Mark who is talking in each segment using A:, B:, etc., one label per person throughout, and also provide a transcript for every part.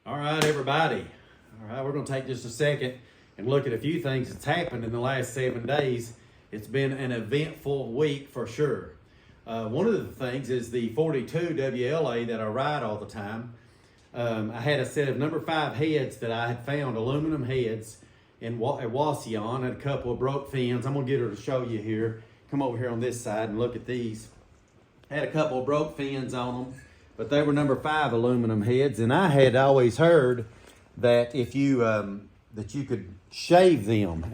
A: All right, everybody. All right, we're going to take just a second and look at a few things that's happened in the last 7 days. It's been an eventful week for sure. One of the things is the 42 WLA that I ride all the time. I had a set of number 5 heads that I had found, aluminum heads, at Wasion, and a couple of broke fins. I'm going to get her to show you here. Come over here on this side and look at these. I had a couple of broke fins on them, but they were number 5 aluminum heads, and I had always heard that if you that you could shave them,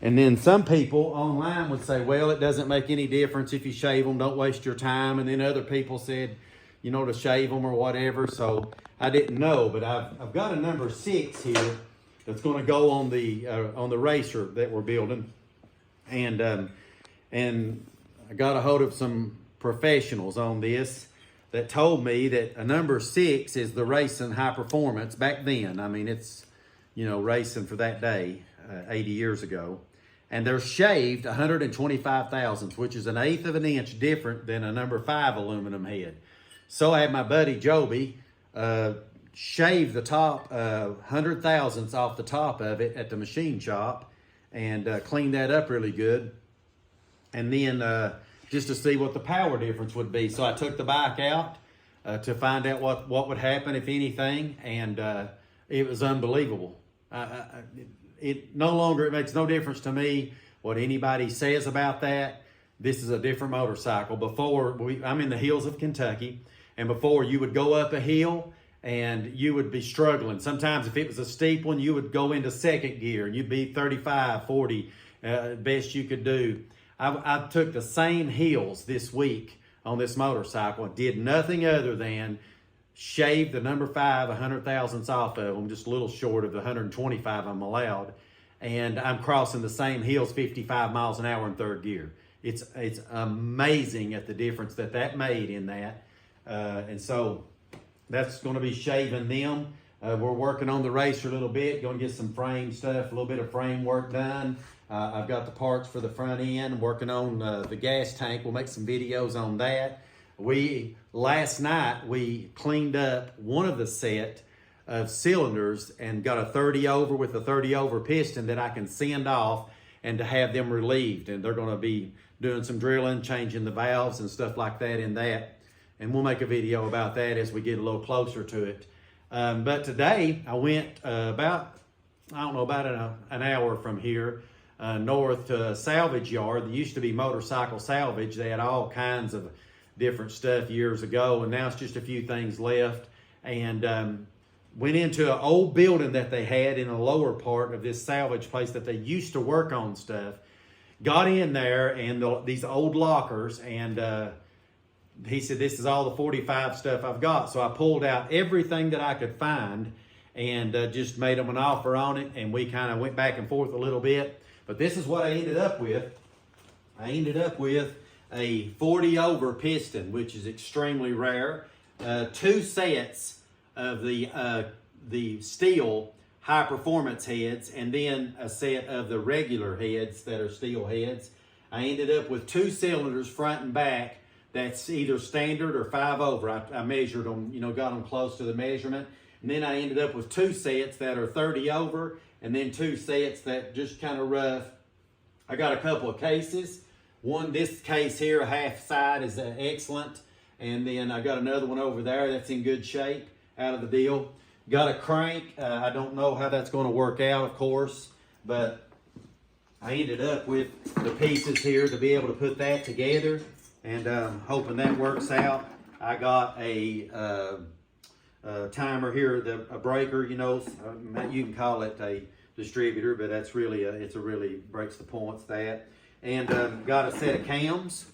A: and then some people online would say, well, it doesn't make any difference if you shave them, don't waste your time. And then other people said, you know, to shave them or whatever. So I didn't know, but I've got a number 6 here that's going to go on the racer that we're building, and I got a hold of some professionals on this that told me that a number 6 is the racing high performance back then. I mean, it's, you know, racing for that day, 80 years ago. And they're shaved 125 thousandths, which is 1/8 of an inch different than a number 5 aluminum head. So I had my buddy Joby shave the top 100 thousandths off the top of it at the machine shop and clean that up really good. And then just to see what the power difference would be. So I took the bike out to find out what would happen, if anything, and it was unbelievable. It makes no difference to me what anybody says about that. This is a different motorcycle. Before, I'm in the hills of Kentucky, and before you would go up a hill and you would be struggling. Sometimes if it was a steep one, you would go into second gear and you'd be 35, 40, best you could do. I took the same hills this week on this motorcycle and did nothing other than shave the number 5 100 thousandths off of them, just a little short of the 125 I'm allowed. And I'm crossing the same hills 55 miles an hour in third gear. It's amazing at the difference that made in that. And so that's going to be shaving them. We're working on the racer a little bit, going to get some frame stuff, a little bit of frame work done. I've got the parts for the front end, working on the gas tank. We'll make some videos on that. Last night, we cleaned up one of the set of cylinders and got a 30 over with a 30 over piston that I can send off and to have them relieved. And they're going to be doing some drilling, changing the valves and stuff like that in that. And we'll make a video about that as we get a little closer to it. But today, I went about an hour from here, north to a salvage yard. There used to be motorcycle salvage. They had all kinds of different stuff years ago, and now it's just a few things left. And went into an old building that they had in the lower part of this salvage place that they used to work on stuff. Got in there and these old lockers, and he said, this is all the 45 stuff I've got. So I pulled out everything that I could find and just made them an offer on it, and we kind of went back and forth a little bit. But this is what I ended up with. I ended up with a 40 over piston, which is extremely rare. 2 sets of the steel high performance heads, and then a set of the regular heads that are steel heads. I ended up with 2 cylinders front and back that's either standard or 5 over. I measured them, you know, got them close to the measurement. And then I ended up with 2 sets that are 30 over, and then 2 sets that just kind of rough. I got a couple of cases. This case here, a half side, is excellent. And then I got another one over there that's in good shape out of the deal. Got a crank. I don't know how that's going to work out, of course, but I ended up with the pieces here to be able to put that together, and hoping that works out. I got a timer here, a breaker, you know, you can call it a distributor, but that's really it's a really breaks the points that. And got a set of cams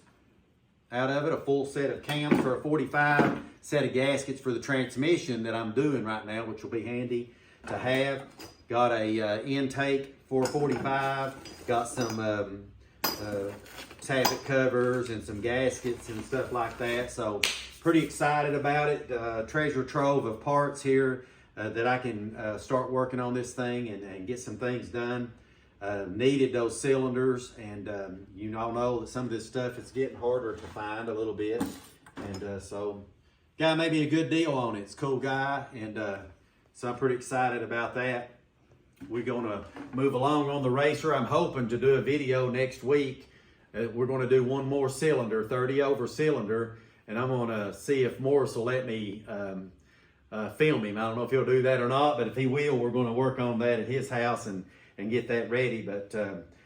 A: out of it, a full set of cams for a 45, set of gaskets for the transmission that I'm doing right now, which will be handy to have. Got a intake for a 45, got some tappet covers and some gaskets and stuff like that. So pretty excited about it. Treasure trove of parts here that I can start working on this thing and get some things done. Needed those cylinders, and you all know that some of this stuff is getting harder to find a little bit, and so guy made me a good deal on it. It's a cool guy, and So I'm pretty excited about that. We're gonna move along on the racer. I'm hoping to do a video next week. We're gonna do one more cylinder, 30 over cylinder, and I'm gonna see if Morris will let me film him. I don't know if he'll do that or not, but if he will, we're gonna work on that at his house and get that ready. But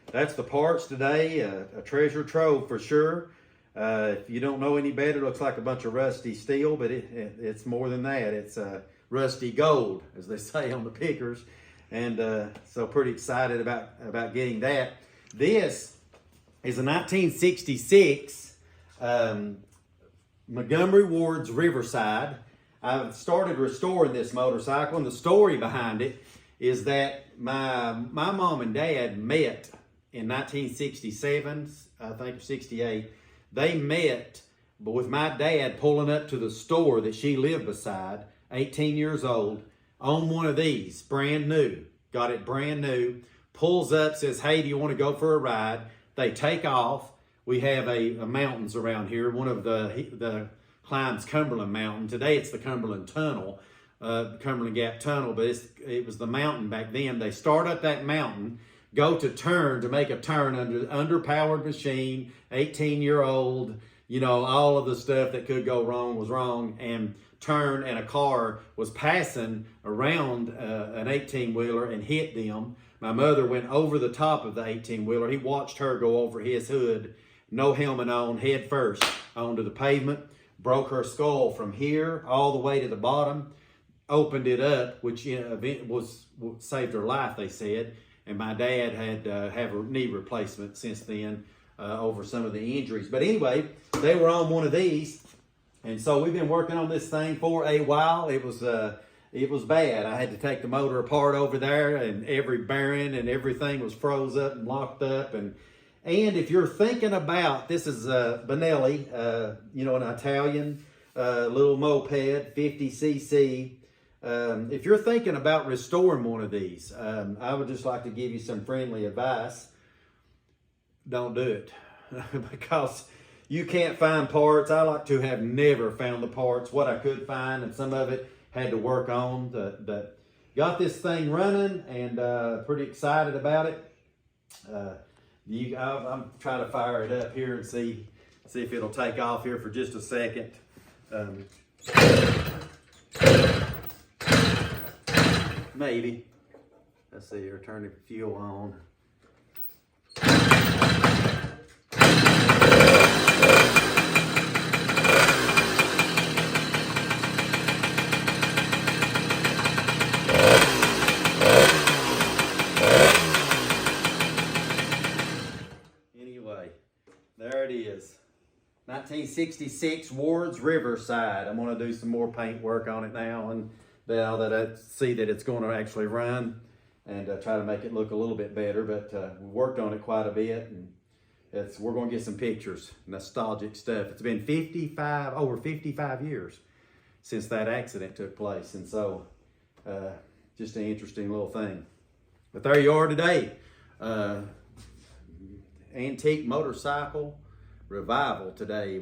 A: that's the parts today, a treasure trove for sure. If you don't know any better, it looks like a bunch of rusty steel, but it's more than that. It's rusty gold, as they say on the pickers. And so pretty excited about getting that. This is a 1966 Montgomery Ward's Riverside. I've started restoring this motorcycle, and the story behind it is that my mom and dad met in 1967, I think 68. They met with my dad pulling up to the store that she lived beside, 18 years old, on one of these, brand new. Got it brand new. Pulls up, says, "Hey, do you want to go for a ride?" They take off. We have a mountains around here. One of the climbs Cumberland Mountain. Today it's the Cumberland Tunnel, Cumberland Gap Tunnel, but it was the mountain back then. They start up that mountain, go to make a turn under underpowered machine, 18-year-old, all of the stuff that could go wrong was wrong, and turn, and a car was passing around an 18-wheeler and hit them. My mother went over the top of the 18-wheeler. He watched her go over his hood, no helmet on, head first onto the pavement, broke her skull from here all the way to the bottom, opened it up, which saved her life, they said. And my dad had to have a knee replacement since then over some of the injuries. But anyway, they were on one of these. And so we've been working on this thing for a while. It was bad. I had to take the motor apart over there, and every bearing and everything was froze up and locked up. And if you're thinking about, this is Benelli, an Italian little moped, 50cc. If you're thinking about restoring one of these, I would just like to give you some friendly advice. Don't do it because you can't find parts. I like to have never found the parts. What I could find, and some of it had to work on. Got this thing running, and pretty excited about it. I'm trying to fire it up here and see if it'll take off here for just a second. Maybe. Let's see here, turn the fuel on. Anyway, there it is. 1966 Ward's Riverside. I'm going to do some more paint work on it now that I see that it's going to actually run, and try to make it look a little bit better. But we worked on it quite a bit, and we're going to get some pictures, nostalgic stuff. It's been over 55 years since that accident took place, and so just an interesting little thing. But there you are today. Antique motorcycle revival today.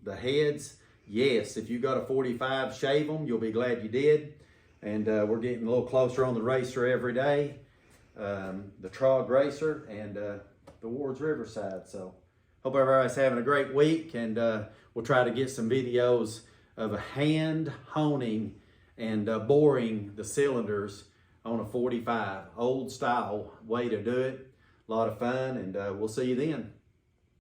A: The heads. Yes, if you got a 45, shave them. You'll be glad you did. And we're getting a little closer on the racer every day. The Trog Racer and the Ward's Riverside. So hope everybody's having a great week. And we'll try to get some videos of a hand honing and boring the cylinders on a 45. Old style way to do it. A lot of fun. And we'll see you then.